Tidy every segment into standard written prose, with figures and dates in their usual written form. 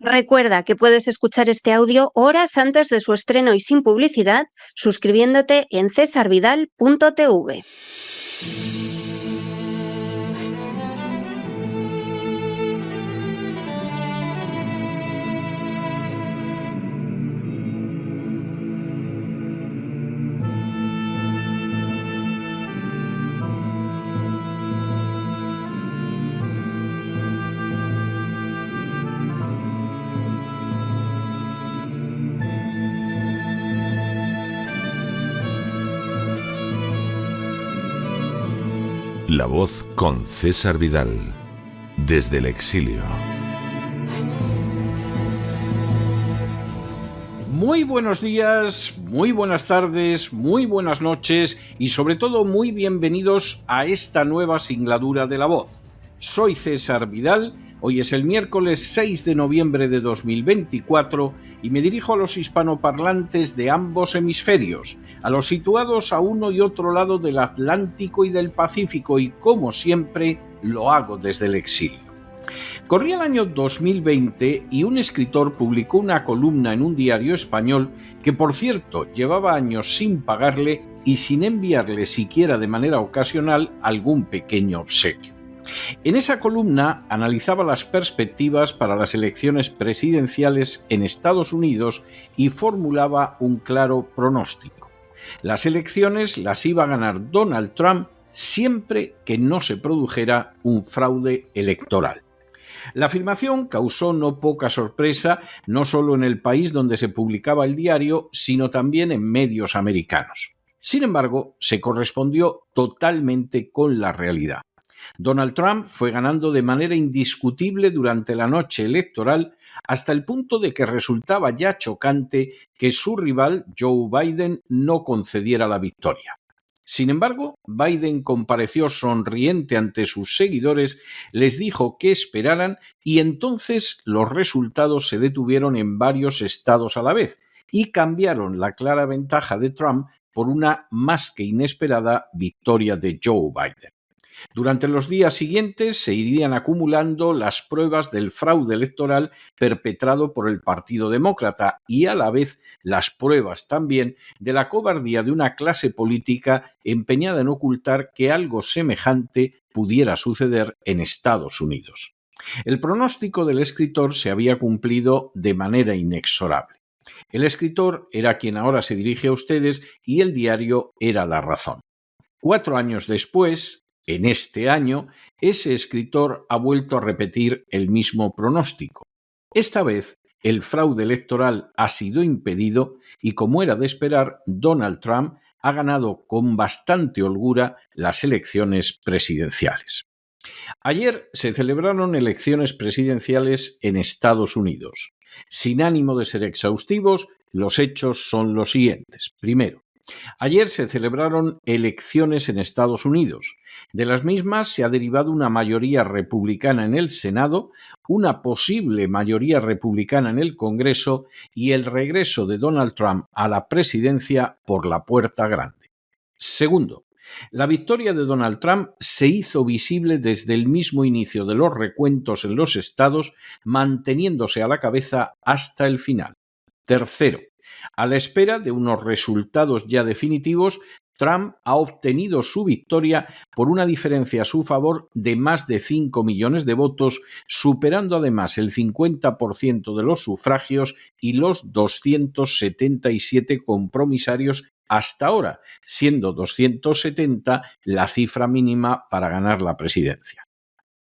Recuerda que puedes escuchar este audio horas antes de su estreno y sin publicidad suscribiéndote en cesarvidal.tv. La Voz con César Vidal, desde el exilio. Muy buenos días, muy buenas tardes, muy buenas noches y sobre todo muy bienvenidos a esta nueva singladura de La Voz. Soy César Vidal, hoy es el miércoles 6 de noviembre de 2024 y me dirijo a los hispanoparlantes de ambos hemisferios, a los situados a uno y otro lado del Atlántico y del Pacífico y, como siempre, lo hago desde el exilio. Corría el año 2020 y un escritor publicó una columna en un diario español que, por cierto, llevaba años sin pagarle y sin enviarle siquiera de manera ocasional algún pequeño obsequio. En esa columna analizaba las perspectivas para las elecciones presidenciales en Estados Unidos y formulaba un claro pronóstico. Las elecciones las iba a ganar Donald Trump siempre que no se produjera un fraude electoral. La afirmación causó no poca sorpresa, no solo en el país donde se publicaba el diario, sino también en medios americanos. Sin embargo, se correspondió totalmente con la realidad. Donald Trump fue ganando de manera indiscutible durante la noche electoral hasta el punto de que resultaba ya chocante que su rival, Joe Biden, no concediera la victoria. Sin embargo, Biden compareció sonriente ante sus seguidores, les dijo que esperaran y entonces los resultados se detuvieron en varios estados a la vez y cambiaron la clara ventaja de Trump por una más que inesperada victoria de Joe Biden. Durante los días siguientes se irían acumulando las pruebas del fraude electoral perpetrado por el Partido Demócrata y a la vez las pruebas también de la cobardía de una clase política empeñada en ocultar que algo semejante pudiera suceder en Estados Unidos. El pronóstico del escritor se había cumplido de manera inexorable. El escritor era quien ahora se dirige a ustedes y el diario era La Razón. 4 años después, en este año, ese escritor ha vuelto a repetir el mismo pronóstico. Esta vez, el fraude electoral ha sido impedido y, como era de esperar, Donald Trump ha ganado con bastante holgura las elecciones presidenciales. Ayer se celebraron elecciones presidenciales en Estados Unidos. Sin ánimo de ser exhaustivos, los hechos son los siguientes. Primero, ayer se celebraron elecciones en Estados Unidos. De las mismas se ha derivado una mayoría republicana en el Senado, una posible mayoría republicana en el Congreso y el regreso de Donald Trump a la presidencia por la puerta grande. Segundo, la victoria de Donald Trump se hizo visible desde el mismo inicio de los recuentos en los estados, manteniéndose a la cabeza hasta el final. Tercero, a la espera de unos resultados ya definitivos, Trump ha obtenido su victoria por una diferencia a su favor de más de 5 millones de votos, superando además el 50% de los sufragios y los 277 compromisarios hasta ahora, siendo 270 la cifra mínima para ganar la presidencia.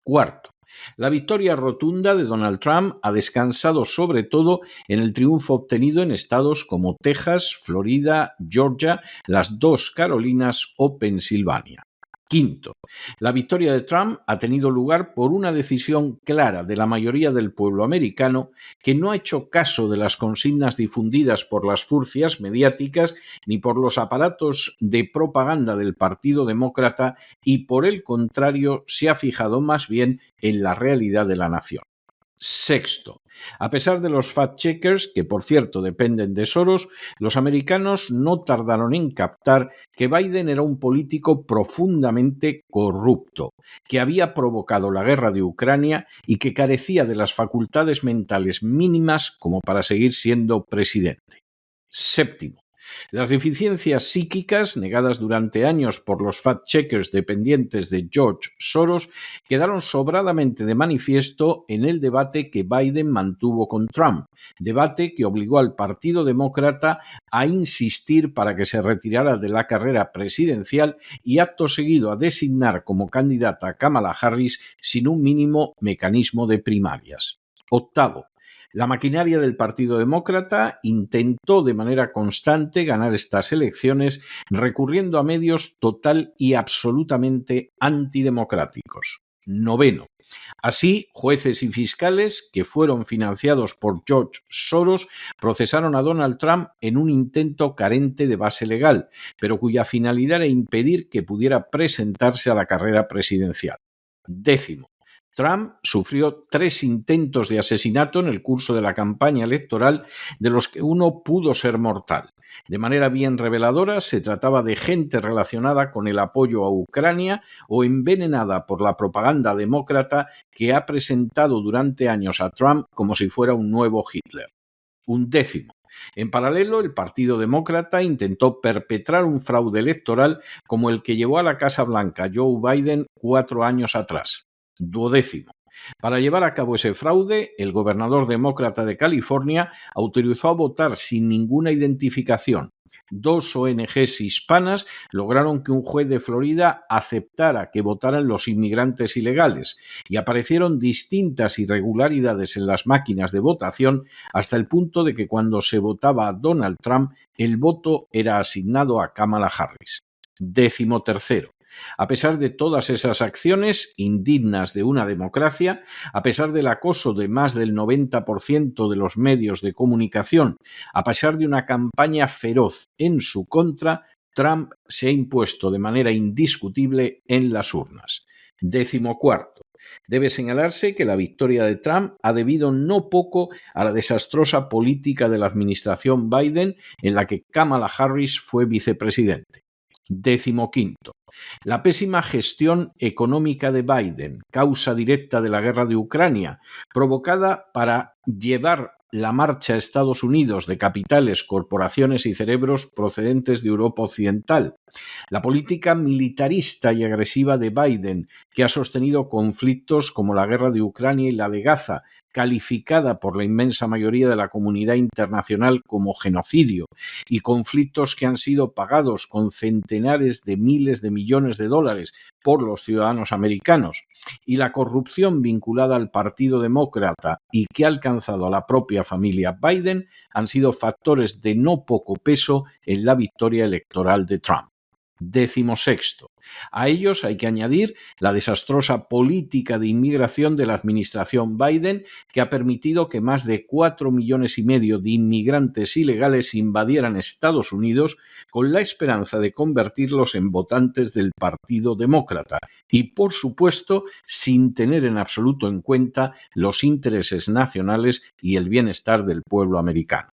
Cuarto, la victoria rotunda de Donald Trump ha descansado sobre todo en el triunfo obtenido en estados como Texas, Florida, Georgia, las 2 Carolinas o Pensilvania. Quinto, la victoria de Trump ha tenido lugar por una decisión clara de la mayoría del pueblo americano que no ha hecho caso de las consignas difundidas por las furcias mediáticas ni por los aparatos de propaganda del Partido Demócrata y por el contrario se ha fijado más bien en la realidad de la nación. Sexto, a pesar de los fact-checkers, que por cierto dependen de Soros, los americanos no tardaron en captar que Biden era un político profundamente corrupto, que había provocado la guerra de Ucrania y que carecía de las facultades mentales mínimas como para seguir siendo presidente. Séptimo, las deficiencias psíquicas, negadas durante años por los fact-checkers dependientes de George Soros, quedaron sobradamente de manifiesto en el debate que Biden mantuvo con Trump, debate que obligó al Partido Demócrata a insistir para que se retirara de la carrera presidencial y acto seguido a designar como candidata a Kamala Harris sin un mínimo mecanismo de primarias. Octavo, la maquinaria del Partido Demócrata intentó de manera constante ganar estas elecciones recurriendo a medios total y absolutamente antidemocráticos. Noveno. Así, jueces y fiscales que fueron financiados por George Soros procesaron a Donald Trump en un intento carente de base legal, pero cuya finalidad era impedir que pudiera presentarse a la carrera presidencial. Décimo. Trump sufrió 3 intentos de asesinato en el curso de la campaña electoral, de los que uno pudo ser mortal. De manera bien reveladora, se trataba de gente relacionada con el apoyo a Ucrania o envenenada por la propaganda demócrata que ha presentado durante años a Trump como si fuera un nuevo Hitler. Undécimo. En paralelo, el Partido Demócrata intentó perpetrar un fraude electoral como el que llevó a la Casa Blanca Joe Biden 4 años atrás. Duodécimo. Para llevar a cabo ese fraude, el gobernador demócrata de California autorizó a votar sin ninguna identificación. 2 ONGs hispanas lograron que un juez de Florida aceptara que votaran los inmigrantes ilegales y aparecieron distintas irregularidades en las máquinas de votación hasta el punto de que cuando se votaba a Donald Trump, el voto era asignado a Kamala Harris. 13º. A pesar de todas esas acciones indignas de una democracia, a pesar del acoso de más del 90% de los medios de comunicación, a pesar de una campaña feroz en su contra, Trump se ha impuesto de manera indiscutible en las urnas. 14º. Debe señalarse que la victoria de Trump ha debido no poco a la desastrosa política de la administración Biden, en la que Kamala Harris fue vicepresidente. 15º. La pésima gestión económica de Biden, causa directa de la guerra de Ucrania, provocada para llevar la marcha a Estados Unidos de capitales, corporaciones y cerebros procedentes de Europa Occidental. La política militarista y agresiva de Biden, que ha sostenido conflictos como la guerra de Ucrania y la de Gaza, calificada por la inmensa mayoría de la comunidad internacional como genocidio, y conflictos que han sido pagados con centenares de miles de millones de dólares por los ciudadanos americanos, y la corrupción vinculada al Partido Demócrata y que ha alcanzado a la propia familia Biden, han sido factores de no poco peso en la victoria electoral de Trump. 16º. A ellos hay que añadir la desastrosa política de inmigración de la administración Biden, que ha permitido que más de 4,5 millones de inmigrantes ilegales invadieran Estados Unidos con la esperanza de convertirlos en votantes del Partido Demócrata y, por supuesto, sin tener en absoluto en cuenta los intereses nacionales y el bienestar del pueblo americano.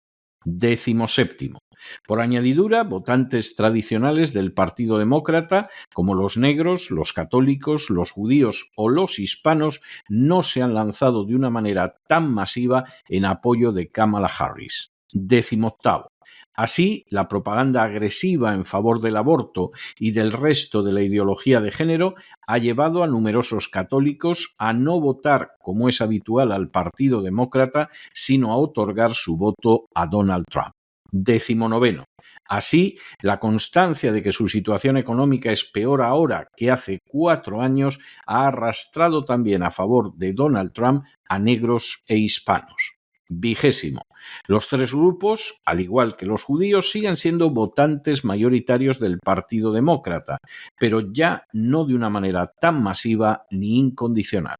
17º. Por añadidura, votantes tradicionales del Partido Demócrata, como los negros, los católicos, los judíos o los hispanos, no se han lanzado de una manera tan masiva en apoyo de Kamala Harris. 18º. Así, la propaganda agresiva en favor del aborto y del resto de la ideología de género ha llevado a numerosos católicos a no votar, como es habitual, al Partido Demócrata, sino a otorgar su voto a Donald Trump. 19º. Así, la constancia de que su situación económica es peor ahora que hace 4 años ha arrastrado también a favor de Donald Trump a negros e hispanos. 20º. Los 3 grupos, al igual que los judíos, siguen siendo votantes mayoritarios del Partido Demócrata, pero ya no de una manera tan masiva ni incondicional.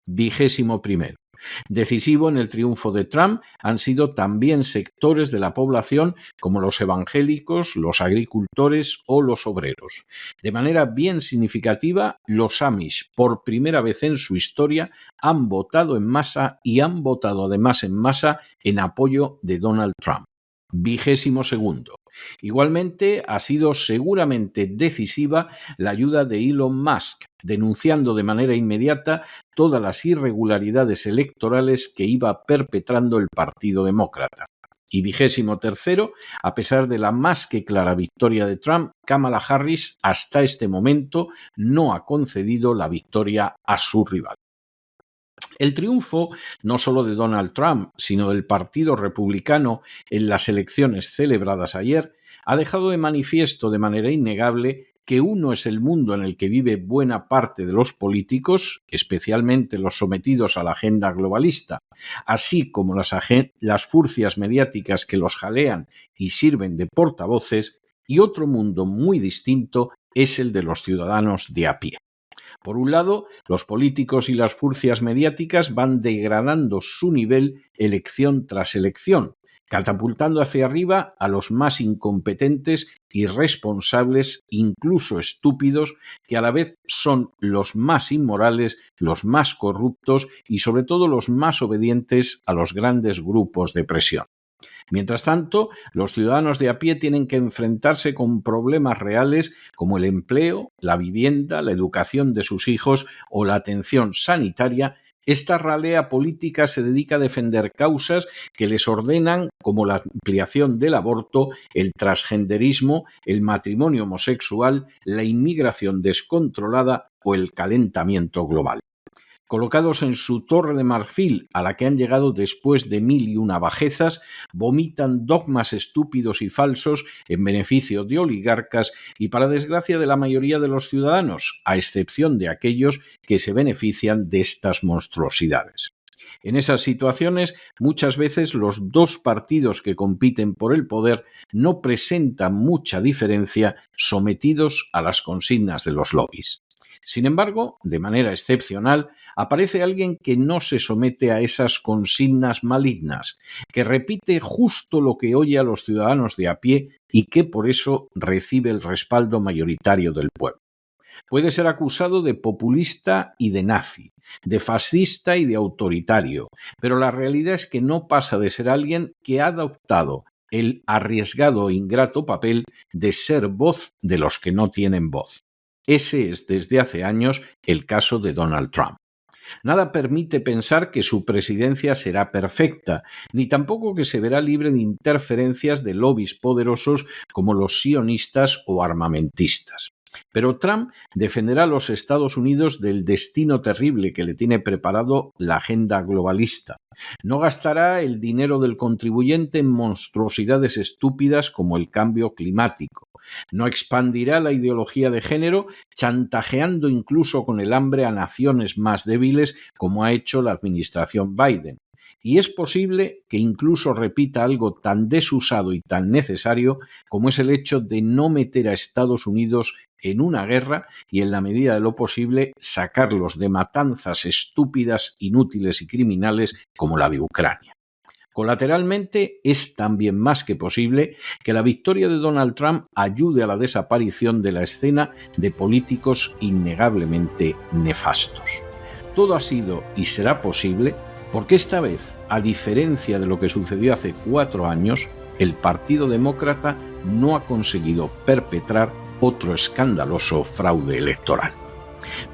21º. Decisivo en el triunfo de Trump han sido también sectores de la población como los evangélicos, los agricultores o los obreros. De manera bien significativa, los Amish, por primera vez en su historia, han votado en masa y han votado además en masa en apoyo de Donald Trump. 22º. Igualmente, ha sido seguramente decisiva la ayuda de Elon Musk, denunciando de manera inmediata todas las irregularidades electorales que iba perpetrando el Partido Demócrata. Y 23º, a pesar de la más que clara victoria de Trump, Kamala Harris hasta este momento no ha concedido la victoria a su rival. El triunfo no solo de Donald Trump, sino del Partido Republicano en las elecciones celebradas ayer, ha dejado de manifiesto de manera innegable que uno es el mundo en el que vive buena parte de los políticos, especialmente los sometidos a la agenda globalista, así como las furcias mediáticas que los jalean y sirven de portavoces, y otro mundo muy distinto es el de los ciudadanos de a pie. Por un lado, los políticos y las furcias mediáticas van degradando su nivel elección tras elección, catapultando hacia arriba a los más incompetentes, irresponsables, incluso estúpidos, que a la vez son los más inmorales, los más corruptos y sobre todo los más obedientes a los grandes grupos de presión. Mientras tanto, los ciudadanos de a pie tienen que enfrentarse con problemas reales como el empleo, la vivienda, la educación de sus hijos o la atención sanitaria. Esta ralea política se dedica a defender causas que les ordenan, como la ampliación del aborto, el transgenderismo, el matrimonio homosexual, la inmigración descontrolada o el calentamiento global. Colocados en su torre de marfil, a la que han llegado después de 1001 bajezas, vomitan dogmas estúpidos y falsos en beneficio de oligarcas y para desgracia de la mayoría de los ciudadanos, a excepción de aquellos que se benefician de estas monstruosidades. En esas situaciones, muchas veces los dos partidos que compiten por el poder no presentan mucha diferencia sometidos a las consignas de los lobbies. Sin embargo, de manera excepcional, aparece alguien que no se somete a esas consignas malignas, que repite justo lo que oye a los ciudadanos de a pie y que por eso recibe el respaldo mayoritario del pueblo. Puede ser acusado de populista y de nazi, de fascista y de autoritario, pero la realidad es que no pasa de ser alguien que ha adoptado el arriesgado e ingrato papel de ser voz de los que no tienen voz. Ese es desde hace años el caso de Donald Trump. Nada permite pensar que su presidencia será perfecta, ni tampoco que se verá libre de interferencias de lobbies poderosos como los sionistas o armamentistas. Pero Trump defenderá a los Estados Unidos del destino terrible que le tiene preparado la agenda globalista. No gastará el dinero del contribuyente en monstruosidades estúpidas como el cambio climático. No expandirá la ideología de género, chantajeando incluso con el hambre a naciones más débiles, como ha hecho la administración Biden. Y es posible que incluso repita algo tan desusado y tan necesario como es el hecho de no meter a Estados Unidos en una guerra y, en la medida de lo posible, sacarlos de matanzas estúpidas, inútiles y criminales como la de Ucrania. Colateralmente, es también más que posible que la victoria de Donald Trump ayude a la desaparición de la escena de políticos innegablemente nefastos. Todo ha sido y será posible porque esta vez, a diferencia de lo que sucedió hace 4 años, el Partido Demócrata no ha conseguido perpetrar otro escandaloso fraude electoral.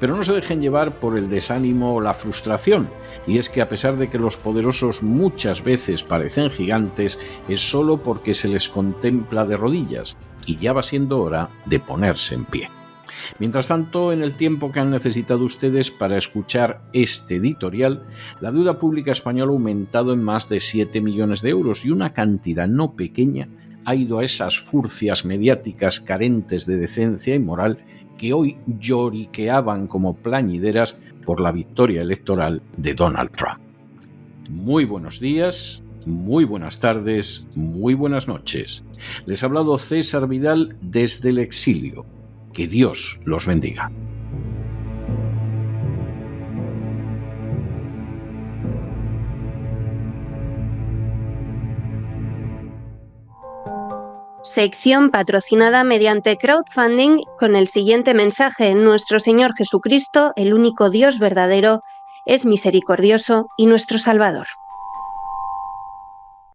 Pero no se dejen llevar por el desánimo o la frustración, y es que a pesar de que los poderosos muchas veces parecen gigantes, es solo porque se les contempla de rodillas, y ya va siendo hora de ponerse en pie. Mientras tanto, en el tiempo que han necesitado ustedes para escuchar este editorial, la deuda pública española ha aumentado en más de 7 millones de euros y una cantidad no pequeña ha ido a esas furcias mediáticas carentes de decencia y moral que hoy lloriqueaban como plañideras por la victoria electoral de Donald Trump. Muy buenos días, muy buenas tardes, muy buenas noches. Les ha hablado César Vidal desde el exilio. Que Dios los bendiga. sección patrocinada mediante crowdfunding con el siguiente mensaje: nuestro Señor Jesucristo, el único Dios verdadero, es misericordioso y nuestro Salvador.